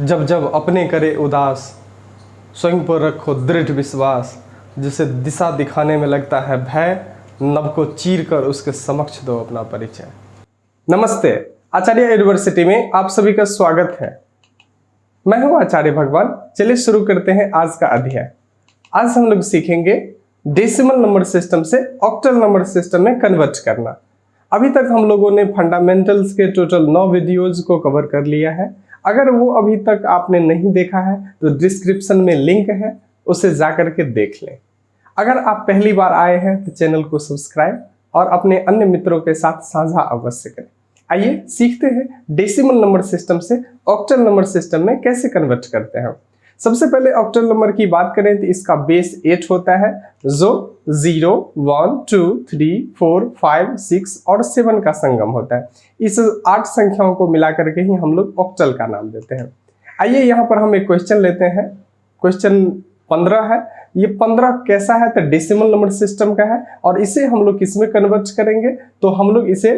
जब जब अपने करे उदास, स्वयं पर रखो दृढ़ विश्वास। जिसे दिशा दिखाने में लगता है भय, नभ को चीर कर उसके समक्ष दो अपना परिचय। नमस्ते, आचार्य यूनिवर्सिटी में आप सभी का स्वागत है। मैं हूं आचार्य भगवान। चलिए शुरू करते हैं आज का अध्याय। आज हम लोग सीखेंगे डेसिमल नंबर सिस्टम से ऑक्टल नंबर सिस्टम में कन्वर्ट करना। अभी तक हम लोगों ने फंडामेंटल्स के टोटल 9 वीडियोज को कवर कर लिया है। अगर वो अभी तक आपने नहीं देखा है तो डिस्क्रिप्शन में लिंक है, उसे जाकर के देख लें। अगर आप पहली बार आए हैं तो चैनल को सब्सक्राइब और अपने अन्य मित्रों के साथ साझा अवश्य करें। आइए सीखते हैं डेसिमल नंबर सिस्टम से ऑक्टल नंबर सिस्टम में कैसे कन्वर्ट करते हैं। सबसे पहले ऑक्टल नंबर की बात करें तो इसका बेस 8 होता है, जो 0, 1, 2, 3, 4, 5, 6 और 7 का संगम होता है। इस 8 संख्याओं को मिला करके ही हम लोग ऑक्टल का नाम देते हैं। आइए यहाँ पर हम एक क्वेश्चन लेते हैं। क्वेश्चन 15 है। ये 15 कैसा है तो डेसिमल नंबर सिस्टम का है और इसे हम लोग किस में कन्वर्ट करेंगे तो हम लोग इसे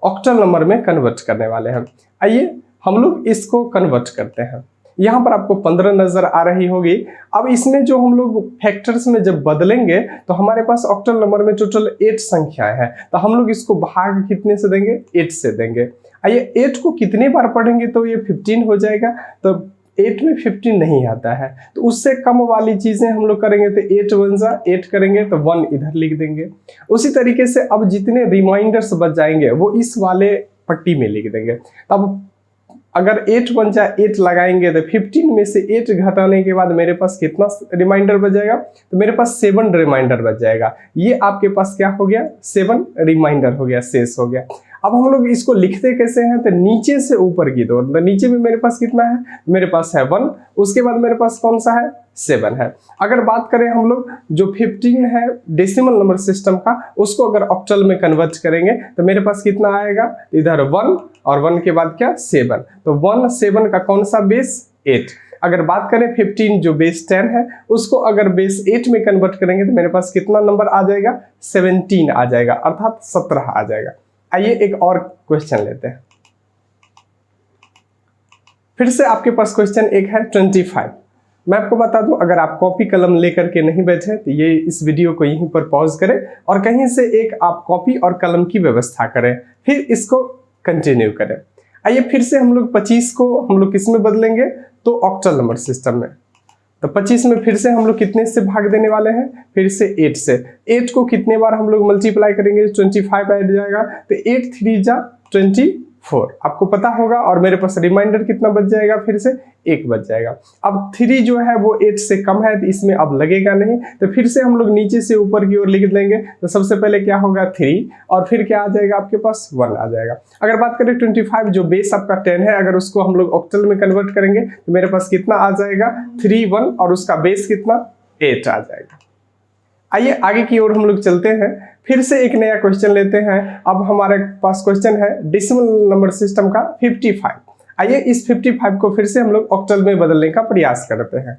ऑक्टल नंबर में कन्वर्ट करने वाले हैं। आइए हम लोग इसको कन्वर्ट करते हैं। यहाँ पर आपको 15 नजर आ रही होगी। अब इसमें जो हम लोग फैक्टर्स में जब बदलेंगे तो हमारे पास ऑक्टल नंबर में टोटल 8 संख्याएं हैं, तो हम लोग इसको भाग कितने से देंगे? 8 से देंगे। आइए 8 को कितने बार पढ़ेंगे तो ये 15 हो जाएगा। तो 8 में 15 नहीं आता है, तो उससे कम वाली चीजें हम लोग करेंगे तो 8 1 जा 8 करेंगे तो 1 इधर लिख देंगे। उसी तरीके से अब जितने रिमाइंडर्स बच जाएंगे वो इस वाले पट्टी में लिख देंगे। तब अगर 8 1 जा 8 लगाएंगे तो 15 में से 8 घटाने के बाद मेरे पास कितना रिमाइंडर बच जाएगा? तो मेरे पास 7 रिमाइंडर बच जाएगा। ये आपके पास क्या हो गया? 7 रिमाइंडर हो गया, शेष हो गया। अब हम लोग इसको लिखते कैसे हैं तो नीचे से ऊपर की ओर। तो नीचे में मेरे पास कितना है? मेरे पास है 1, उसके बाद मेरे पास कौन सा है? 7 है। अगर बात करें हम लोग जो 15 है डेसिमल नंबर सिस्टम का, उसको अगर ऑक्टल में कन्वर्ट करेंगे तो मेरे पास कितना आएगा? इधर 1 और 1 के बाद क्या? 7। तो 1 7 का कौन सा बेस? 8। अगर बात करें 15 जो बेस 10 है, उसको अगर बेस 8 में कन्वर्ट करेंगे तो मेरे पास कितना नंबर आ जाएगा? 17 आ जाएगा, अर्थात 17 आ जाएगा। आइए एक और क्वेश्चन लेते हैं। फिर से आपके पास क्वेश्चन एक है 25। मैं आपको बता दूं, अगर आप कॉपी कलम लेकर के नहीं बैठे तो ये इस वीडियो को यहीं पर पॉज करें और कहीं से एक आप कॉपी और कलम की व्यवस्था करें, फिर इसको कंटिन्यू करें। आइए फिर से हम लोग 25 को हम लोग किस में बदलेंगे तो ऑक्टल नंबर सिस्टम में। तो 25 में फिर से हम लोग कितने से भाग देने वाले हैं? फिर से 8 से। 8 को कितने बार हम लोग मल्टीप्लाई करेंगे? 25 आ जाएगा। तो 8 3 जा 24 आपको पता होगा। और मेरे पास रिमाइंडर कितना बच जाएगा? फिर से 1 बच जाएगा। अब 3 जो है वो 8 से कम है तो इसमें अब लगेगा नहीं, तो फिर से हम लोग नीचे से ऊपर की ओर लिख लेंगे। तो सबसे पहले क्या होगा? 3 और फिर क्या आ जाएगा आपके पास? 1 आ जाएगा। अगर बात करें 25 जो बेस आपका 10 है, अगर उसको हम लोग ऑक्टल में कन्वर्ट करेंगे तो मेरे पास कितना आ जाएगा? 3 1 और उसका बेस कितना? 8 आ जाएगा। आइए आगे की ओर हम लोग चलते हैं। फिर से एक नया क्वेश्चन लेते हैं। अब हमारे पास क्वेश्चन है डेसिमल नंबर सिस्टम का 55। आइए इस 55 को फिर से हम लोग ऑक्टल में बदलने का प्रयास करते हैं।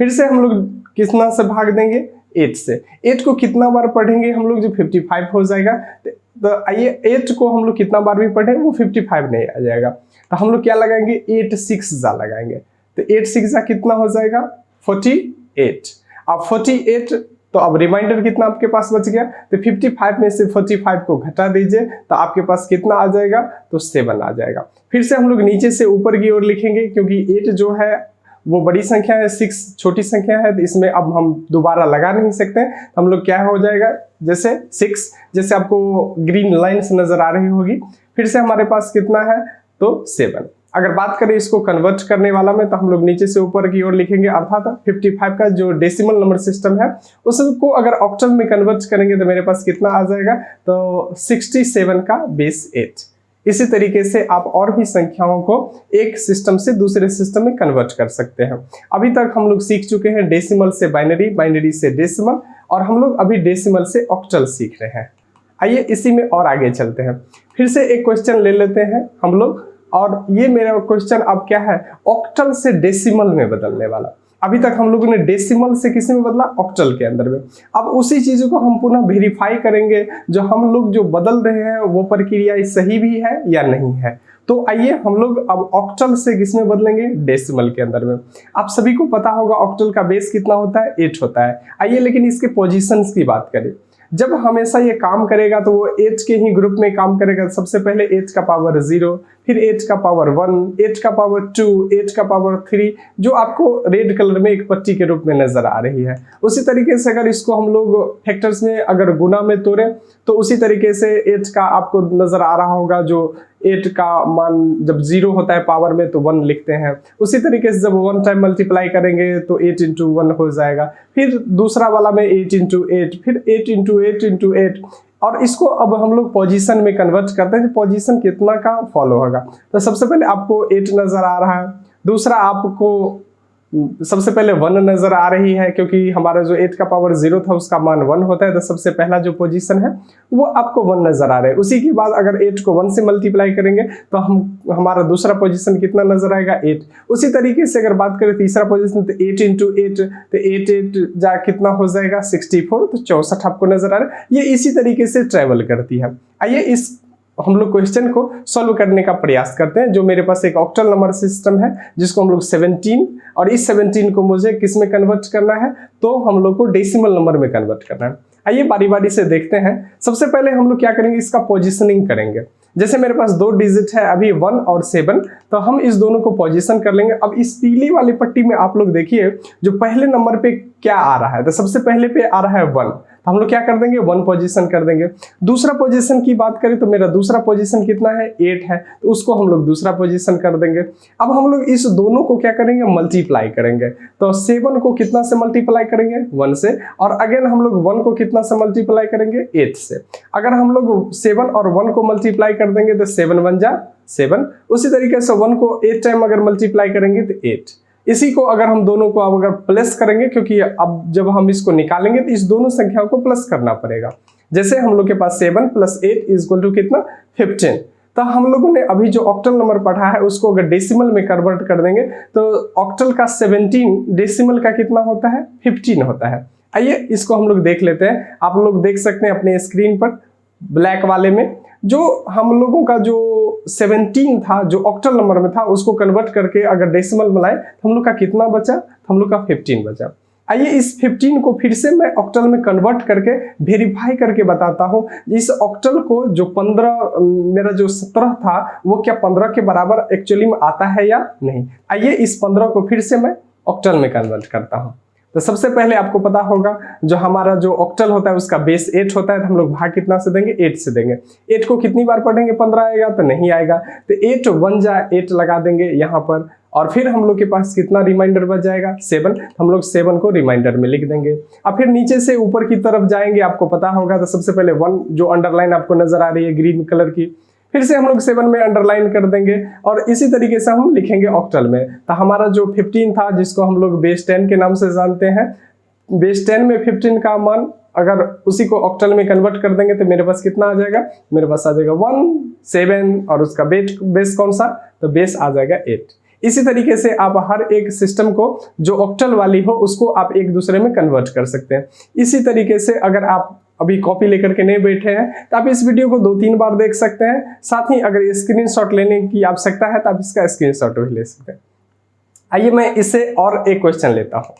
फिर से हम लोग कितना से भाग देंगे? 8 से। 8 को कितना बार पढ़ेंगे हम लोग जो 55 हो जाएगा? तो आइए 8 को हम लोग कितना बार भी पढ़ें वो 55 नहीं आ जाएगा। तो हम लोग क्या लगाएंगे? 8 6 जा लगाएंगे। तो 8 6 जा कितना हो जाएगा? 48। अब 48 तो अब रिमाइंडर कितना आपके पास बच गया? तो 55 में से 45 को घटा दीजिए तो आपके पास कितना आ जाएगा? तो 7 आ जाएगा। फिर से हम लोग नीचे से ऊपर की ओर लिखेंगे क्योंकि 8 जो है वो बड़ी संख्या है, 6 छोटी संख्या है, तो इसमें अब हम दोबारा लगा नहीं सकते। तो हम लोग क्या हो जाएगा? जैसे 6, जैसे आपको ग्रीन लाइन्स नजर आ रही होगी। फिर से हमारे पास कितना है? तो 7। अगर बात करें इसको कन्वर्ट करने वाला में तो हम लोग नीचे से ऊपर की ओर लिखेंगे, अर्थात 55 का जो डेसिमल नंबर सिस्टम है उसको अगर ऑक्टल में कन्वर्ट करेंगे तो मेरे पास कितना आ जाएगा? तो 67 का बेस 8। इसी तरीके से आप और भी संख्याओं को एक सिस्टम से दूसरे सिस्टम में कन्वर्ट कर सकते हैं। अभी तक हम लोग सीख चुके हैं डेसिमल से बाइनरी, बाइनरी से डेसिमल, और हम लोग अभी डेसिमल से ऑक्टल सीख रहे हैं। आइए इसी में और आगे चलते हैं। फिर से एक क्वेश्चन ले लेते हैं हम लोग, और ये मेरा क्वेश्चन अब क्या है? ऑक्टल से डेसिमल में बदलने वाला। अभी तक हम लोगों ने डेसिमल से किस में बदला? ऑक्टल के अंदर में। अब उसी चीजों को हम पुनः वेरीफाई करेंगे, जो हम लोग जो बदल रहे हैं वो प्रक्रिया सही भी है या नहीं है। तो आइए हम लोग अब ऑक्टल से किसमें बदलेंगे, डेसिमल के अंदर में। आप सभी को पता होगा ऑक्टल का बेस कितना होता है, 8 होता है। आइए लेकिन इसके पोजीशंस की बात करें। जब हमेशा ये काम करेगा तो वो 8 के ही ग्रुप में काम करेगा। सबसे पहले 8 का पावर 0, फिर 8 का पावर 1, 8 का पावर 2, 8 का पावर 3, जो आपको रेड कलर में एक पट्टी के रूप में नजर आ रही है। उसी तरीके से अगर इसको हम लोग फैक्टर्स में अगर गुना में तोड़ें तो उसी तरीके से 8 का आपको नजर आ रहा होगा, जो 8 का मान जब 0 होता है पावर में तो 1 लिखते हैं। उसी तरीके से जब 1 टाइम मल्टीप्लाई करेंगे तो 8 इंटू 1 हो जाएगा। फिर दूसरा वाला में 8 इंटू 8, फिर 8 इंटू 8 इंटू 8, और इसको अब हम लोग पोजीशन में कन्वर्ट करते हैं। पोजीशन कितना का फॉलो होगा, तो सबसे पहले आपको 8 नजर आ रहा है, दूसरा आपको सबसे पहले 1 नजर आ रही है, क्योंकि हमारा जो 8 का पावर 0 था उसका मान 1 होता है, तो सबसे पहला जो पोजीशन है वो आपको 1 नजर आ रहा है। उसी के बाद अगर 8 को 1 से मल्टीप्लाई करेंगे तो हमारा दूसरा पोजीशन कितना नजर आएगा, 8। उसी तरीके से अगर बात करें तीसरा पोजीशन तो 8 इंटू 8, तो 8 जा कितना हो जाएगा 64, तो 64 आपको नजर आ रहा है। ये इसी तरीके से ट्रेवल करती है। आइए इस हम लोग क्वेश्चन को सॉल्व करने का प्रयास करते हैं। जो मेरे पास एक ऑक्टल नंबर सिस्टम है जिसको हम लोग 17, और इस 17 को मुझे किस में कन्वर्ट करना है, तो हम लोग को डेसिमल नंबर में कन्वर्ट करना है। आइए बारी बारी से देखते हैं। सबसे पहले हम लोग क्या करेंगे, इसका पोजीशनिंग करेंगे। जैसे मेरे पास 2 डिजिट है अभी 1 और 7, तो हम इस दोनों को पोजीशन कर लेंगे। अब इस पीली वाली पट्टी में आप लोग देखिए जो पहले नंबर पे क्या आ रहा है, तो सबसे पहले पे आ रहा है 1, तो हम लोग क्या कर देंगे 1 पोजीशन कर देंगे। दूसरा पोजीशन की बात करें तो मेरा दूसरा पोजीशन कितना है, 8 है, तो उसको हम लोग दूसरा पोजीशन कर देंगे। अब हम लोग इस दोनों को क्या करेंगे, मल्टीप्लाई करेंगे। तो 7 को कितना से मल्टीप्लाई करेंगे, 1 से, और अगेन हम लोग 1 को कितना से मल्टीप्लाई करेंगे, 8 से। अगर हम लोग 7 और 1 को मल्टीप्लाई कर देंगे तो 7 1 जा 7। उसी तरीके से 1 को 8 टाइम अगर मल्टीप्लाई करेंगे तो 8। इसी को अगर हम दोनों को अब अगर प्लस करेंगे, क्योंकि अब जब हम इसको निकालेंगे तो इस दोनों संख्याओं को प्लस करना पड़ेगा। जैसे हम लोग के पास 7 + 8 = कितना, 15। तो हम लोगों ने अभी जो ऑक्टल नंबर पढ़ा है उसको अगर डेसिमल में कन्वर्ट कर देंगे तो ऑक्टल का 17 डेसिमल का कितना होता है, 15 होता है। आइए इसको हम लोग देख लेते हैं। आप लोग देख सकते हैं अपने स्क्रीन पर ब्लैक वाले में, जो हम लोगों का जो 17 था जो ऑक्टल नंबर में था उसको कन्वर्ट करके अगर डेसिमल में लाए तो हम लोग का कितना बचा, हम लोग का 15 बचा। आइए इस 15 को फिर से मैं ऑक्टल में कन्वर्ट करके वेरीफाई करके बताता हूँ। इस ऑक्टल को जो 15 मेरा जो 17 था वो क्या 15 के बराबर एक्चुअली में आता है या नहीं। आइए इस 15 को फिर से मैं ऑक्टल में कन्वर्ट करता हूँ। तो सबसे पहले आपको पता होगा जो हमारा जो ऑक्टल होता है उसका बेस 8 होता है, तो हम लोग भाग कितना से देंगे, 8 से देंगे। 8 को कितनी बार पढ़ेंगे, 15 आएगा तो नहीं आएगा, तो 8 1 जा 8 लगा देंगे यहाँ पर, और फिर हम लोग के पास कितना रिमाइंडर बच जाएगा, 7। हम लोग 7 को रिमाइंडर में लिख देंगे। अब फिर नीचे से ऊपर की तरफ जाएंगे, आपको पता होगा, तो सबसे पहले 1 जो अंडरलाइन आपको नजर आ रही है ग्रीन कलर की, फिर से हम लोग 7 में अंडरलाइन कर देंगे, और इसी तरीके से हम लिखेंगे ऑक्टल में। तो हमारा जो 15 था जिसको हम लोग बेस 10 के नाम से जानते हैं, बेस 10 में 15 का मान अगर उसी को ऑक्टल में कन्वर्ट कर देंगे तो मेरे पास कितना आ जाएगा, मेरे पास आ जाएगा 1 7, और उसका बेस कौन सा, तो बेस आ जाएगा 8। इसी तरीके से आप हर एक सिस्टम को जो ऑक्टल वाली हो उसको आप एक दूसरे में कन्वर्ट कर सकते हैं। इसी तरीके से अगर आप अभी कॉपी लेकर के नहीं बैठे हैं तो आप इस वीडियो को 2-3 बार देख सकते हैं। साथ ही अगर स्क्रीनशॉट लेने की आवश्यकता है तो आप इसका स्क्रीनशॉट भी ले सकते हैं। आइए मैं इससे और एक क्वेश्चन लेता हूं।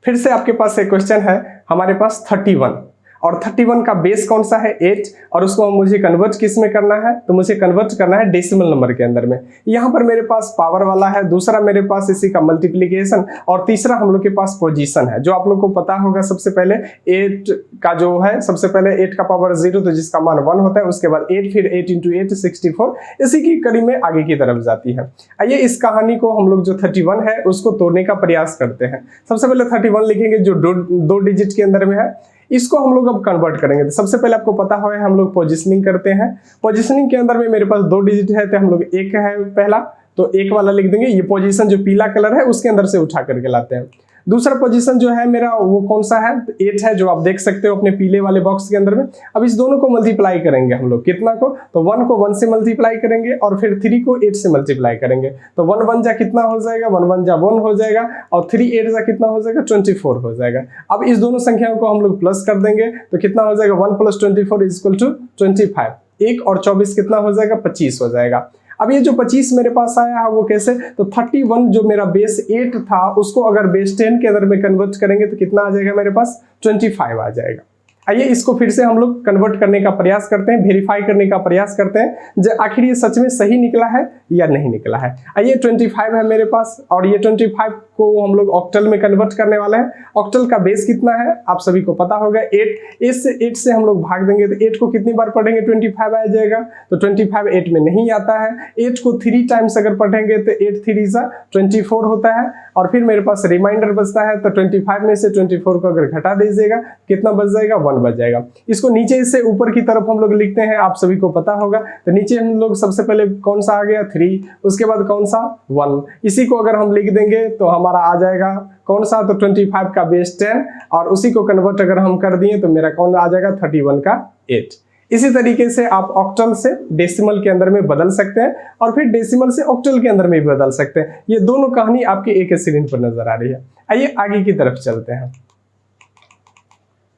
फिर से आपके पास एक क्वेश्चन है हमारे पास 31, और 31 का बेस कौन सा है, 8, और उसको मुझे कन्वर्ट किस में करना है, तो मुझे कन्वर्ट करना है डेसिमल नंबर के अंदर में। यहाँ पर मेरे पास पावर वाला है, दूसरा मेरे पास इसी का मल्टीप्लिकेशन, और तीसरा हम लोग के पास पोजीशन है। जो आप लोग को पता होगा सबसे पहले 8 का जो है, सबसे पहले 8 का पावर 0 तो जिसका मान 1 होता है, उसके बाद 8, फिर 8 × 8 64, इसी की कड़ी में आगे की तरफ जाती है। आइए इस कहानी को हम लोग जो 31 है उसको तोड़ने का प्रयास करते हैं। सबसे पहले 31 लिखेंगे जो दो डिजिट के अंदर में है, इसको हम लोग अब कन्वर्ट करेंगे। तो सबसे पहले आपको पता है हम लोग पोजीशनिंग करते हैं। पोजीशनिंग के अंदर में मेरे पास 2 डिजिट है, तो हम लोग 1 है पहला, तो 1 वाला लिख देंगे। ये पोजीशन जो पीला कलर है उसके अंदर से उठा करके लाते हैं। दूसरा पोजीशन जो है मेरा वो कौन सा है, 8 है, जो आप देख सकते हो अपने पीले वाले बॉक्स के अंदर में। अब इस दोनों को मल्टीप्लाई करेंगे हम लोग, कितना को, तो 1 को 1 से मल्टीप्लाई करेंगे, और फिर 3 को 8 से मल्टीप्लाई करेंगे। तो 1 1 जा कितना हो जाएगा, 1 1 जा 1 हो जाएगा, और 3 8 जा कितना हो जाएगा, 24 हो जाएगा। अब इस दोनों संख्याओं को हम लोग प्लस कर देंगे, तो कितना हो जाएगा, 1 + 24 = 25। 1 और 24 कितना हो जाएगा, 25 हो जाएगा। अब ये जो 25 मेरे पास आया है वो कैसे, तो 31 जो मेरा बेस 8 था उसको अगर बेस 10 के अंदर में कन्वर्ट करेंगे तो कितना आ जाएगा मेरे पास, 25 आ जाएगा। आइए इसको फिर से हम लोग कन्वर्ट करने का प्रयास करते हैं, वेरीफाई करने का प्रयास करते हैं जो आखिर ये सच में सही निकला है या नहीं निकला है। आइए 25 है मेरे पास और ये 25 को हम लोग ऑक्टल में कन्वर्ट करने वाले हैं। ऑक्टल का बेस कितना है आप सभी को पता होगा, 8 से हम लोग भाग देंगे तो 8 को कितनी बार पढ़ेंगे, 25 आ जाएगा। तो 25 8 में नहीं आता है। 8 को 3 टाइम्स अगर पढ़ेंगे तो 8 3 जा 24 होता है और फिर मेरे पास रिमाइंडर बचता है। तो 25 में से 24 को अगर घटा दीजिएगा कितना बच जाएगा, 1 बच जाएगा। इसको नीचे से ऊपर की तरफ हम लोग लिखते हैं, आप सभी को पता होगा। तो नीचे हम लोग सबसे पहले कौन सा आ गया, 3, उसके बाद कौन सा, 1। इसी को अगर हम लिख देंगे तो हमारा आ जाएगा कौन सा, तो 25 का बेस 10 और उसी को कन्वर्ट अगर हम कर दिए तो मेरा कौन आ जाएगा, 31 का 8। इसी तरीके से आप ऑक्टल से डेसिमल के अंदर में बदल सकते हैं और फिर डेसिमल से ऑक्टल के अंदर में भी बदल सकते हैं। ये दोनों कहानी आपकी एक स्क्रीन पर नजर आ रही है। आइए आगे की तरफ चलते हैं।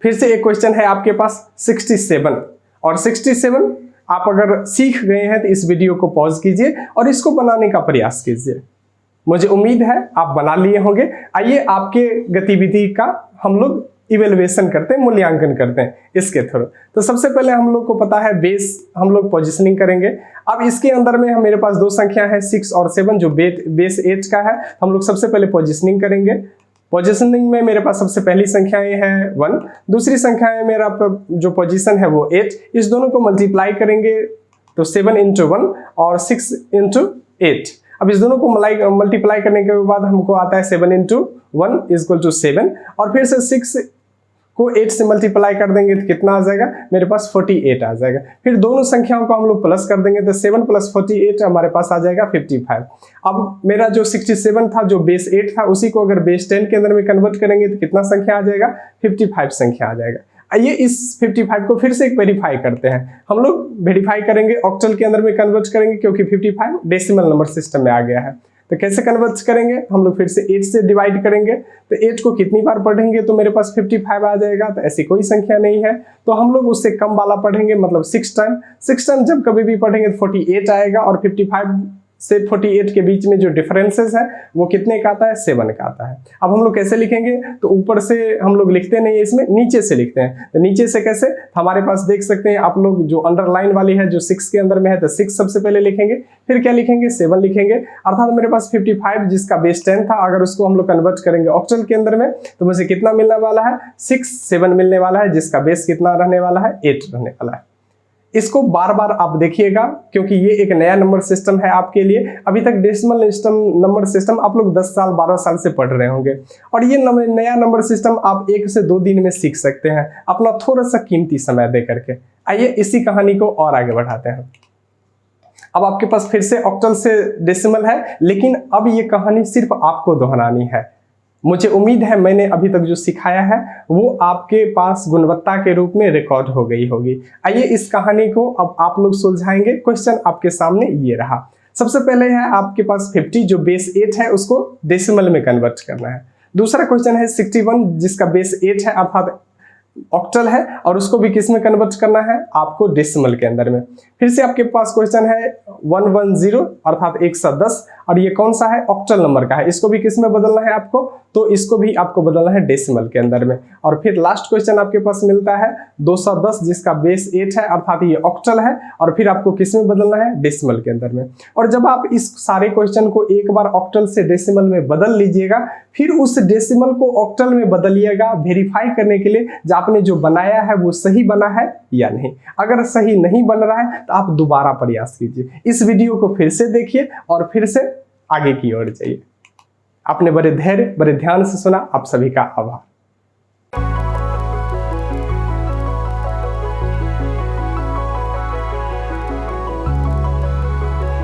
फिर से एक क्वेश्चन है आपके पास 67 और 67 आप अगर सीख गए हैं तो इस वीडियो को पॉज कीजिए और इसको बनाने का प्रयास कीजिए। मुझे उम्मीद है आप बना लिए होंगे। आइए आपके गतिविधि का हम लोग इवेल्युएशन करते हैं, मूल्यांकन करते हैं इसके थ्रू। तो सबसे पहले हम लोग को पता है बेस हम लोग पोजिशनिंग करेंगे। अब इसके अंदर में मेरे पास 2 संख्या है 6 और 7 जो बेस 8 का है। हम लोग सबसे पहले पोजिशनिंग करेंगे। पोजिशनिंग में मेरे पास सबसे पहली संख्याएं है 1, दूसरी संख्या है मेरा जो पोजीशन है वो 8। इस दोनों को मल्टीप्लाई करेंगे तो 7 × 1 और 6 × 8। अब इस दोनों को मल्टीप्लाई करने के बाद हमको आता है 7 × 1 = 7 और फिर से 6 को 8 से मल्टीप्लाई कर देंगे तो कितना आ जाएगा, मेरे पास 48 आ जाएगा। फिर दोनों संख्याओं को हम लोग प्लस कर देंगे तो 7 + 48 हमारे पास आ जाएगा 55। अब मेरा जो 67 था जो बेस 8 था उसी को अगर बेस 10 के अंदर में कन्वर्ट करेंगे तो कितना संख्या आ जाएगा, 55 संख्या आ जाएगा। आइए इस 55 को फिर से एक वेरीफाई करते हैं। हम लोग वेरीफाई करेंगे, ऑक्टल के अंदर में कन्वर्ट करेंगे क्योंकि 55 डेसिमल नंबर सिस्टम में आ गया है। तो कैसे कन्वर्ट करेंगे, हम लोग फिर से 8 से डिवाइड करेंगे तो 8 को कितनी बार पढ़ेंगे तो मेरे पास 55 आ जाएगा। तो ऐसी कोई संख्या नहीं है तो हम लोग उससे कम वाला पढ़ेंगे, मतलब 6 टाइम जब कभी भी पढ़ेंगे तो 48 आएगा और 55 से 48 के बीच में जो डिफरेंसेस है वो कितने का आता है, 7 का आता है। अब हम लोग कैसे लिखेंगे, तो ऊपर से हम लोग लिखते नहीं है इसमें, नीचे से लिखते हैं। तो नीचे से कैसे, हमारे पास देख सकते हैं आप लोग जो अंडरलाइन वाली है जो 6 के अंदर में है तो 6 सबसे पहले लिखेंगे, फिर क्या लिखेंगे, 7 लिखेंगे। अर्थात मेरे पास 55 जिसका बेस 10 था अगर उसको हम लोग कन्वर्ट करेंगे ऑक्टल के अंदर में तो मुझे कितना मिलने वाला है, 7 मिलने वाला है जिसका बेस कितना रहने वाला है, 8 रहने वाला है। इसको बार बार आप देखिएगा क्योंकि ये एक नया नंबर सिस्टम है आपके लिए। अभी तक डेसिमल नंबर सिस्टम आप लोग 10 साल 12 साल से पढ़ रहे होंगे और ये नया नंबर सिस्टम आप 1 से 2 दिन में सीख सकते हैं अपना थोड़ा सा कीमती समय दे करके। आइए इसी कहानी को और आगे बढ़ाते हैं। अब आपके पास फिर से ऑक्टल से डेसिमल है लेकिन अब ये कहानी सिर्फ आपको दोहरानी है। मुझे उम्मीद है मैंने अभी तक जो सिखाया है वो आपके पास गुणवत्ता के रूप में रिकॉर्ड हो गई होगी। आइए इस कहानी को अब आप लोग सुलझाएंगे। क्वेश्चन आपके सामने ये रहा। सबसे पहले है आपके पास 50 जो बेस 8 है उसको डेसिमल में कन्वर्ट करना है। दूसरा क्वेश्चन है 61 जिसका बेस 8 है अर्थात ऑक्टल है और उसको भी किस में कन्वर्ट करना है, आपको डेसिमल के अंदर में। फिर से आपके पास क्वेश्चन है 110 अर्थात 110 और ये कौन सा है, ऑक्टल नंबर का है। इसको भी किस में बदलना है आपको, तो इसको भी आपको बदलना है डेसिमल के अंदर में। और फिर लास्ट क्वेश्चन आपके पास मिलता है 210 जिसका बेस 8 है अर्थात ये ऑक्टल है और फिर आपको किस में बदलना है, डेसिमल के अंदर में। और जब आप इस सारे क्वेश्चन को एक बार ऑक्टल से डेसिमल में बदल लीजिएगा फिर उस डेसिमल को ऑक्टल में बदलिएगा वेरीफाई करने के लिए आपने जो बनाया है वो सही बना है या नहीं। अगर सही नहीं बन रहा है तो आप दोबारा प्रयास कीजिए। इस वीडियो को फिर से देखिए और फिर से आगे की ओर जाइए। आपने बड़े धैर्य बड़े ध्यान से सुना, आप सभी का आभार।